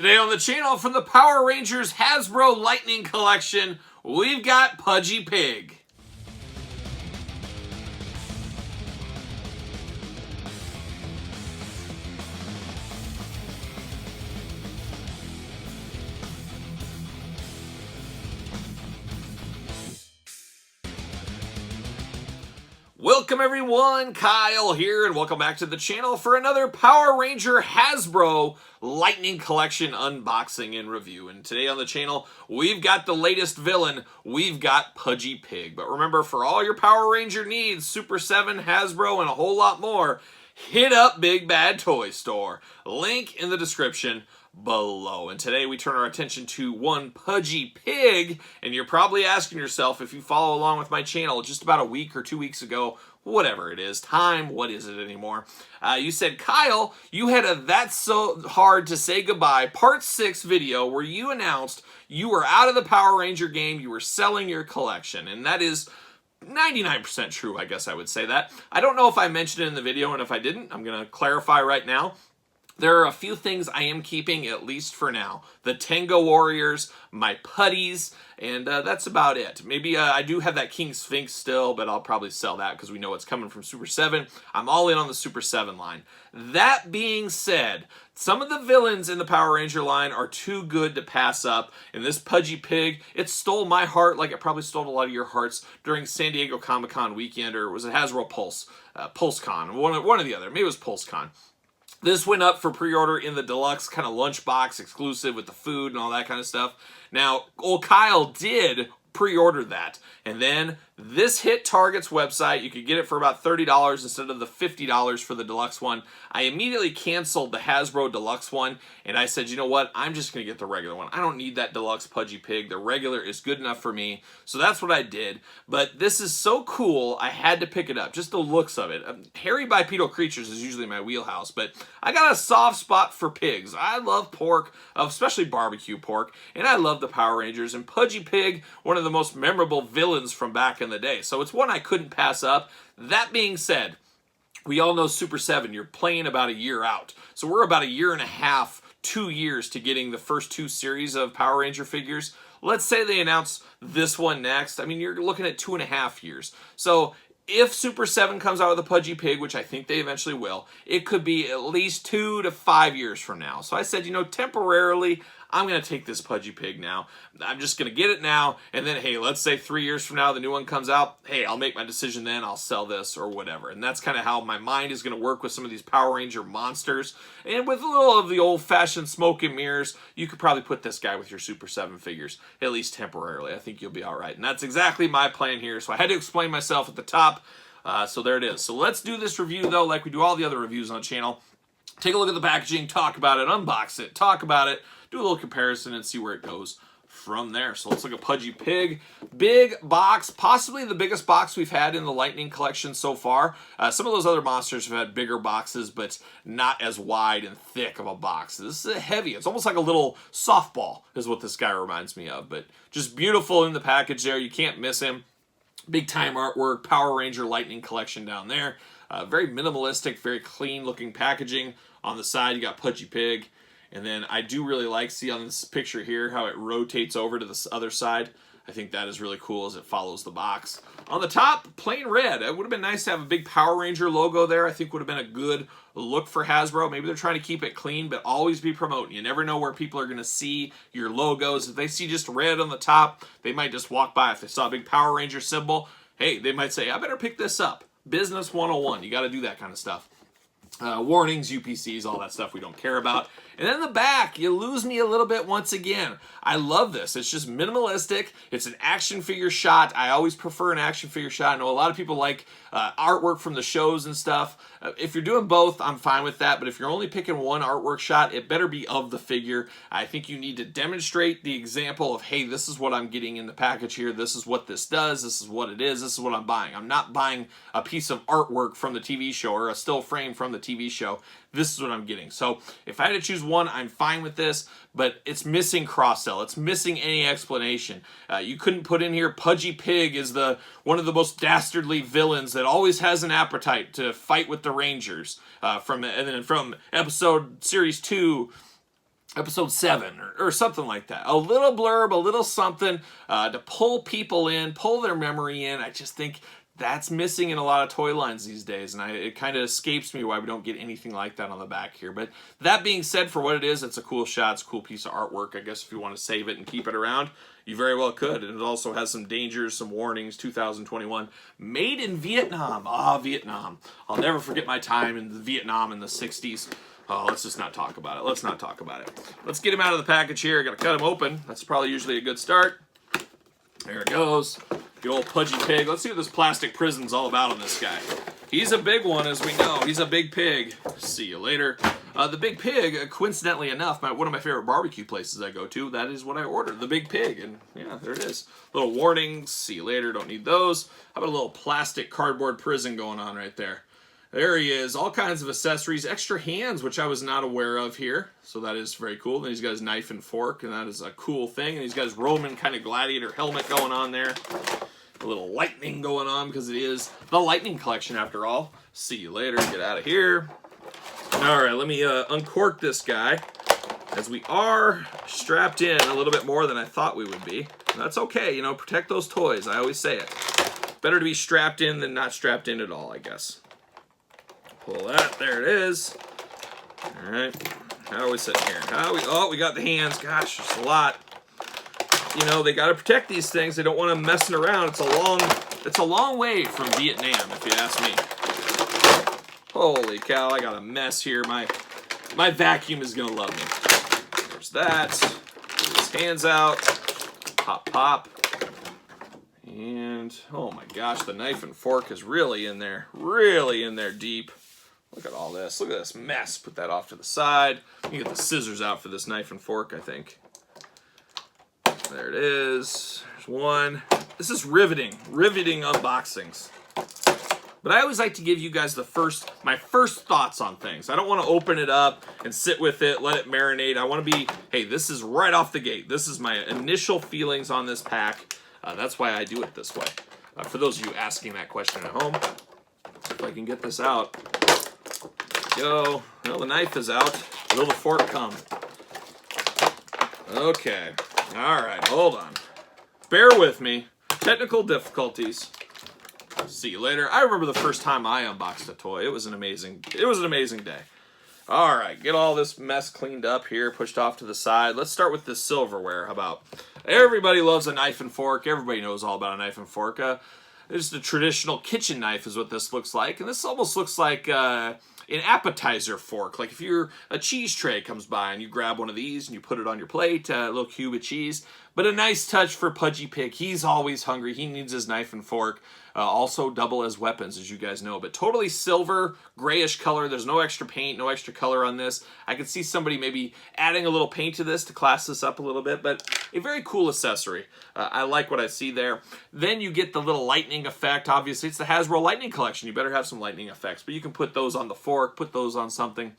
Today on the channel, from the Power Rangers Hasbro Lightning Collection, we've got Pudgy Pig. Welcome everyone, Kyle here, and welcome back to the channel for another Power Ranger Hasbro Lightning Collection unboxing and review. And today on the channel, we've got the latest villain, we've got Pudgy Pig. But remember, for all your Power Ranger needs, Super 7, Hasbro, and a whole lot more, hit up Big Bad Toy Store. Link in the description below. And today we turn our attention to one Pudgy Pig, and you're probably asking yourself, if you follow along with my channel, just about a week or 2 weeks ago, whatever it is, what is it anymore? You said, Kyle, you had a That's So Hard to Say Goodbye Part 6 video where you announced you were out of the Power Ranger game, you were selling your collection, and that is 99% true, I guess I would say that. I don't know if I mentioned it in the video, and if I didn't, I'm going to clarify right now. There are a few things I am keeping, at least for now. The Tango Warriors, my putties, and that's about it. Maybe I do have that King Sphinx still, but I'll probably sell that because we know it's coming from Super 7. I'm all in on the Super 7 line. That being said, some of the villains in the Power Ranger line are too good to pass up, and this Pudgy Pig, it stole my heart like it probably stole a lot of your hearts during San Diego Comic-Con weekend, or was it Hasbro Pulse? PulseCon, one or the other. Maybe it was PulseCon. This went up for pre-order in the deluxe kind of lunchbox exclusive with the food and all that kind of stuff. Now, old Kyle did pre-order that, and then this hit Target's website. You could get it for about $30 instead of the $50 for the deluxe one. I immediately canceled the Hasbro deluxe one, and I said, you know what, I'm just going to get the regular one. I don't need that deluxe Pudgy Pig. The regular is good enough for me, so that's what I did. But this is so cool, I had to pick it up. Just the looks of it. Hairy bipedal creatures is usually my wheelhouse, but I got a soft spot for pigs. I love pork, especially barbecue pork, and I love the Power Rangers, and Pudgy Pig, one of the most memorable villains from back in the day. So it's one I couldn't pass up. That being said, we all know Super 7, you're playing about a year out. So we're about a year and a half, 2 years to getting the first 2 series of Power Ranger figures. Let's say they announce this one next. I mean, you're looking at 2.5 years. So if Super 7 comes out with a Pudgy Pig, which I think they eventually will, it could be at least 2 to 5 years from now. So I said, you know, temporarily, I'm going to take this Pudgy Pig now. I'm just going to get it now, and then, hey, let's say 3 years from now the new one comes out. Hey, I'll make my decision then. I'll sell this or whatever. And that's kind of how my mind is going to work with some of these Power Ranger monsters. And with a little of the old-fashioned smoke and mirrors, you could probably put this guy with your Super 7 figures, at least temporarily. I think you'll be all right. And that's exactly my plan here. So I had to explain myself at the top. So there it is. So let's do this review, though, like we do all the other reviews on the channel. Take a look at the packaging, talk about it, unbox it, talk about it, do a little comparison, and see where it goes from there. So let's look at Pudgy Pig. Big box, possibly the biggest box we've had in the Lightning Collection so far. Some of those other monsters have had bigger boxes, but not as wide and thick of a box. This is heavy. It's almost like a little softball is what this guy reminds me of, but just beautiful in the package there. You can't miss him. Big time artwork, Power Ranger Lightning Collection down there. Very minimalistic, very clean looking packaging. On the side, you got Pudgy Pig. And then I do really like, see on this picture here, how it rotates over to the other side. I think that is really cool as it follows the box. On the top, plain red. It would have been nice to have a big Power Ranger logo there. I think would have been a good look for Hasbro. Maybe they're trying to keep it clean, but always be promoting. You never know where people are going to see your logos. If they see just red on the top, they might just walk by. If they saw a big Power Ranger symbol, hey, they might say, I better pick this up. Business 101. You got to do that kind of stuff. Warnings, UPCs, all that stuff we don't care about. And then the back, you lose me a little bit once again. I love this. It's just minimalistic. It's an action figure shot. I always prefer an action figure shot. I know a lot of people like artwork from the shows and stuff. If you're doing both, I'm fine with that. But if you're only picking one artwork shot, it better be of the figure. I think you need to demonstrate the example of, hey, this is what I'm getting in the package here. This is what this does. This is what it is. This is what I'm buying. I'm not buying a piece of artwork from the TV show or a still frame from the TV show. This is what I'm getting. So if I had to choose one, I'm fine with this, but it's missing cross-sell. It's missing any explanation. You couldn't put in here Pudgy Pig is one of the most dastardly villains that always has an appetite to fight with the Rangers. And then from episode series 2 episode 7 or something like that. A little blurb, a little something to pull people in, pull their memory in. I just think that's missing in a lot of toy lines these days, and it kind of escapes me why we don't get anything like that on the back here. But that being said, for what it is, it's a cool shot. It's a cool piece of artwork. I guess if you want to save it and keep it around, you very well could. And it also has some dangers, some warnings. 2021, made in Vietnam. Vietnam. I'll never forget my time in Vietnam in the 60s. Oh, let's just not talk about it. Let's not talk about it. Let's get him out of the package here. Got to cut him open. That's probably usually a good start. There it goes. Good old Pudgy pig. Let's see what this plastic prison's all about on this guy. He's a big one, as we know. He's a big pig. See you later. The Big Pig, coincidentally enough, one of my favorite barbecue places I go to, that is what I ordered, the Big Pig. And yeah, there it is. Little warnings. See you later. Don't need those. How about a little plastic cardboard prison going on right there? There he is. All kinds of accessories. Extra hands, which I was not aware of here. So that is very cool. Then he's got his knife and fork, and that is a cool thing. And he's got his Roman kind of gladiator helmet going on there. A little lightning going on because it is the lightning collection after all. See you later. Get out of here. All right, let me uncork this guy, as we are strapped in a little bit more than I thought we would be. That's okay, you know, protect those toys. I always say it. Better to be strapped in than not strapped in at all, I guess. Pull that. There it is. All right. How are we sitting here? We got the hands. Gosh, there's a lot. You know, they got to protect these things. They don't want them messing around. It's a long way from Vietnam, if you ask me. Holy cow, I got a mess here. My vacuum is gonna love me. There's that. Get his hands out. Pop, pop. And oh my gosh, the knife and fork is really in there deep. Look at all this. Look at this mess. Put that off to the side. You get the scissors out for this knife and fork, I think. There it is. There's one. This is riveting unboxings. But I always like to give you guys my first thoughts on things. I don't want to open it up and sit with it, let it marinate. I want to be, hey, this is right off the gate. This is my initial feelings on this pack. That's why I do it this way. For those of you asking that question at home, if I can get this out. Go. Well, the knife is out. Will the fork come? Okay. All right, hold on. Bear with me. Technical difficulties. See you later. I remember the first time I unboxed a toy. It was an amazing day. All right, get all this mess cleaned up here, pushed off to the side. Let's start with this silverware. How about? Everybody loves a knife and fork. Everybody knows all about a knife and fork. Just a traditional kitchen knife is what this looks like. And this almost looks like an appetizer fork. Like if a cheese tray comes by and you grab one of these and you put it on your plate, a little cube of cheese. But a nice touch for Pudgy Pig. He's always hungry. He needs his knife and fork. Also double as weapons, as you guys know. But totally silver, grayish color. There's no extra paint, no extra color on this. I could see somebody maybe adding a little paint to this to class this up a little bit. But a very cool accessory. I like what I see there. Then you get the little lightning effect. Obviously, it's the Hasbro Lightning Collection. You better have some lightning effects. But you can put those on the fork, put those on something.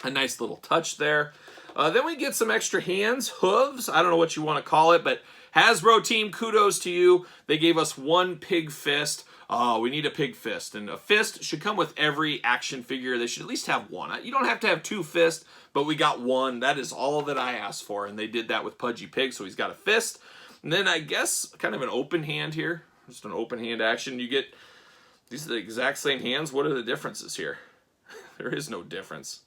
A nice little touch there. Then we get some extra hands, hooves. I don't know what you want to call it, but Hasbro team, kudos to you. They gave us one pig fist. Oh, we need a pig fist. And a fist should come with every action figure. They should at least have one. You don't have to have two fists, but we got one. That is all that I asked for, and they did that with Pudgy Pig, so he's got a fist. And then I guess kind of an open hand here. Just an open hand action. You get, these are the exact same hands. What are the differences here? There is no difference.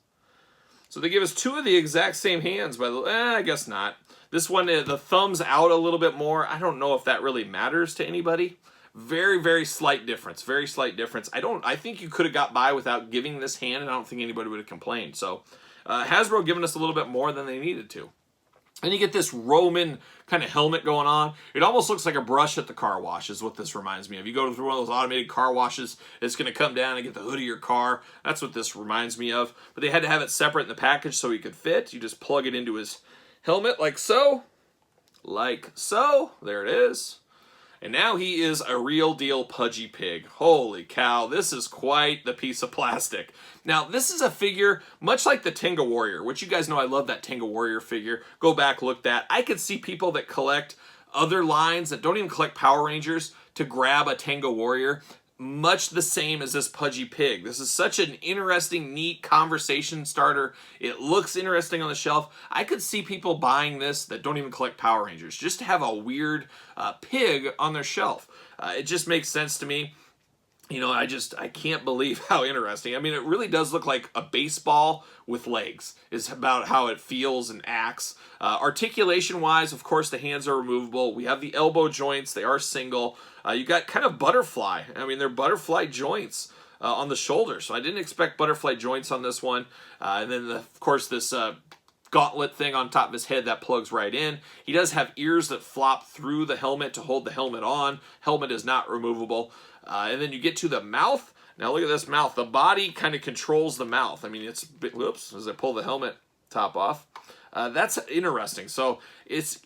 So they give us two of the exact same hands, by the way. I guess not. This one, the thumb's out a little bit more. I don't know if that really matters to anybody. Very, very slight difference. Very slight difference. I think you could have got by without giving this hand, and I don't think anybody would have complained. So Hasbro giving us a little bit more than they needed to. And you get this Roman kind of helmet going on. It almost looks like a brush at the car wash is what this reminds me of. You go through one of those automated car washes, it's going to come down and get the hood of your car. That's what this reminds me of. But they had to have it separate in the package so he could fit. You just plug it into his helmet like so. Like so. There it is. And now he is a real deal Pudgy Pig. Holy cow, this is quite the piece of plastic. Now, this is a figure much like the Tenga Warrior, which you guys know I love that Tenga Warrior figure. Go back, look that. I could see people that collect other lines that don't even collect Power Rangers to grab a Tenga Warrior. much the same as this Pudgy Pig. This is such an interesting, neat conversation starter. It looks interesting on the shelf. I could see people buying this that don't even collect Power Rangers just to have a weird pig on their shelf. It just makes sense to me. You know, I can't believe how interesting. I mean, it really does look like a baseball with legs, is about how it feels and acts. Articulation-wise, of course, the hands are removable. We have the elbow joints. They are single. You got kind of butterfly. I mean, they're butterfly joints on the shoulder. So I didn't expect butterfly joints on this one. And then, of course, this gauntlet thing on top of his head that plugs right in. He does have ears that flop through the helmet to hold the helmet on. Helmet is not removable. And then you get to the mouth. Now look at this mouth. The body kind of controls the mouth. I mean, it's, whoops, as I pull the helmet top off. That's interesting. So it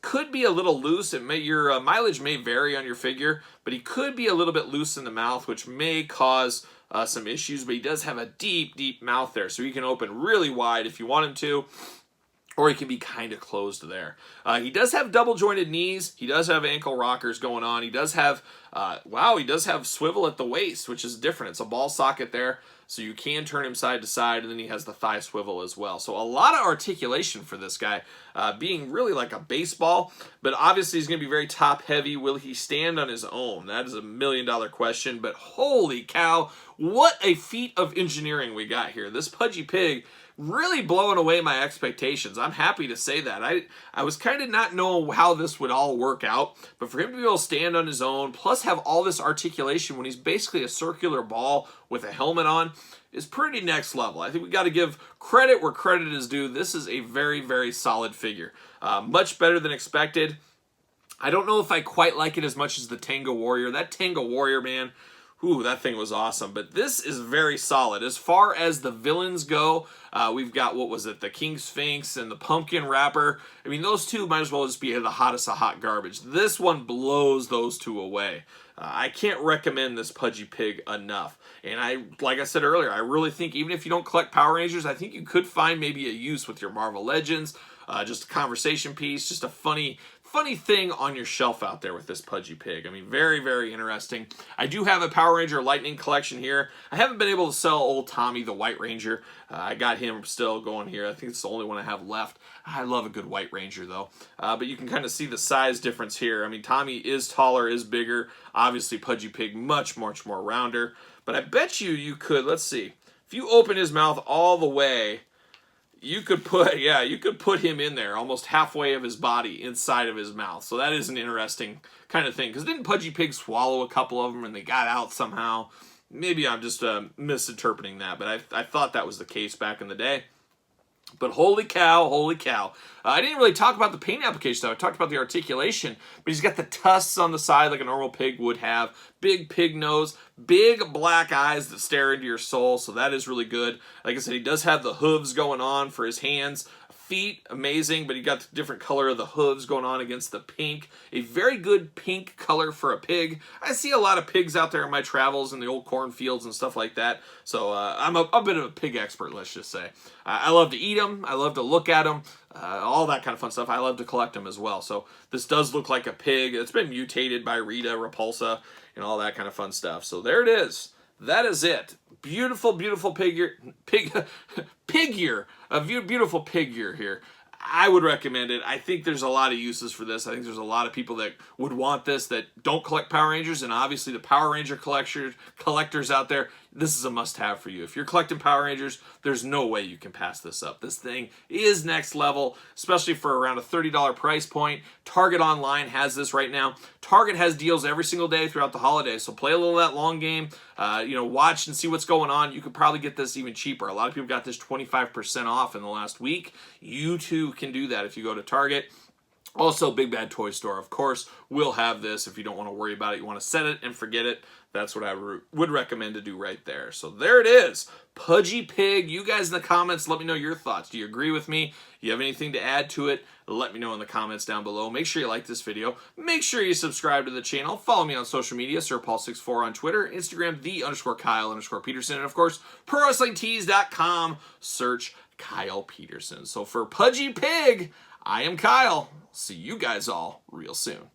could be a little loose. Your mileage may vary on your figure, but he could be a little bit loose in the mouth, which may cause some issues. But he does have a deep, deep mouth there, so he can open really wide if you want him to. Or he can be kind of closed there. He does have double jointed knees. He does have ankle rockers going on. He does have, he does have swivel at the waist, which is different. It's a ball socket there, so you can turn him side to side, and then he has the thigh swivel as well. So a lot of articulation for this guy, being really like a baseball, but obviously he's going to be very top heavy. Will he stand on his own? That is a $1 million question, but holy cow, what a feat of engineering we got here. This Pudgy Pig really blowing away my expectations. I'm happy to say that. I was kind of not knowing how this would all work out, but for him to be able to stand on his own, plus have all this articulation when he's basically a circular ball with a helmet on, is pretty next level. I think we got to give credit where credit is due. This is a very, very solid figure. Much better than expected. I don't know if I quite like it as much as the Tango Warrior. That Tango Warrior, man, ooh, that thing was awesome. But this is very solid. As far as the villains go, we've got, what was it, the King Sphinx and the Pumpkin Rapper. I mean, those two might as well just be the hottest of hot garbage. This one blows those two away. I can't recommend this Pudgy Pig enough. And like I said earlier, I really think even if you don't collect Power Rangers, I think you could find maybe a use with your Marvel Legends. Just a conversation piece, just a funny thing on your shelf out there with this Pudgy Pig. I mean, very, very interesting. I do have a Power Ranger Lightning collection here. I haven't been able to sell old Tommy, the White Ranger. I got him still going here. I think it's the only one I have left. I love a good White Ranger, though. But you can kind of see the size difference here. I mean, Tommy is taller, is bigger. Obviously, Pudgy Pig, much, much more rounder. But I bet you could, let's see, if you open his mouth all the way, you could put him in there, almost halfway of his body inside of his mouth. So that is an interesting kind of thing. Because didn't Pudgy Pig swallow a couple of them and they got out somehow? Maybe I'm just misinterpreting that, but I thought that was the case back in the day. But holy cow, holy cow. I didn't really talk about the paint application, though. I talked about the articulation, but he's got the tusks on the side like a normal pig would have. Big pig nose, big black eyes that stare into your soul, so that is really good. Like I said, he does have the hooves going on for his hands. Feet, amazing, but he got the different color of the hooves going on against the pink. A very good pink color for a pig. I see a lot of pigs out there in my travels in the old cornfields and stuff like that. So I'm a bit of a pig expert, let's just say. I love to eat them. I love to look at them. All that kind of fun stuff. I love to collect them as well. So this does look like a pig. It's been mutated by Rita Repulsa and all that kind of fun stuff. So there it is. That is it. Beautiful, beautiful pig-ear. A beautiful pig-ear here. I would recommend it. I think there's a lot of uses for this. I think there's a lot of people that would want this that don't collect Power Rangers, and obviously the Power Ranger collectors out there, this is a must-have for you. If you're collecting Power Rangers, there's no way you can pass this up. This thing is next level, especially for around a $30 price point. Target Online has this right now. Target has deals every single day throughout the holidays, so play a little of that long game. Watch and see what's going on. You could probably get this even cheaper. A lot of people got this 25% off in the last week. You too can do that if you go to Target. Also, Big Bad Toy Store, of course, will have this if you don't want to worry about it. You want to set it and forget it. That's what I would recommend to do right there. So there it is. Pudgy Pig. You guys in the comments, let me know your thoughts. Do you agree with me? Do you have anything to add to it? Let me know in the comments down below. Make sure you like this video. Make sure you subscribe to the channel. Follow me on social media, SirPaul64 on Twitter, Instagram, _Kyle_Peterson, and of course, ProWrestlingTees.com. Search Kyle Peterson. So for Pudgy Pig, I am Kyle. See you guys all real soon.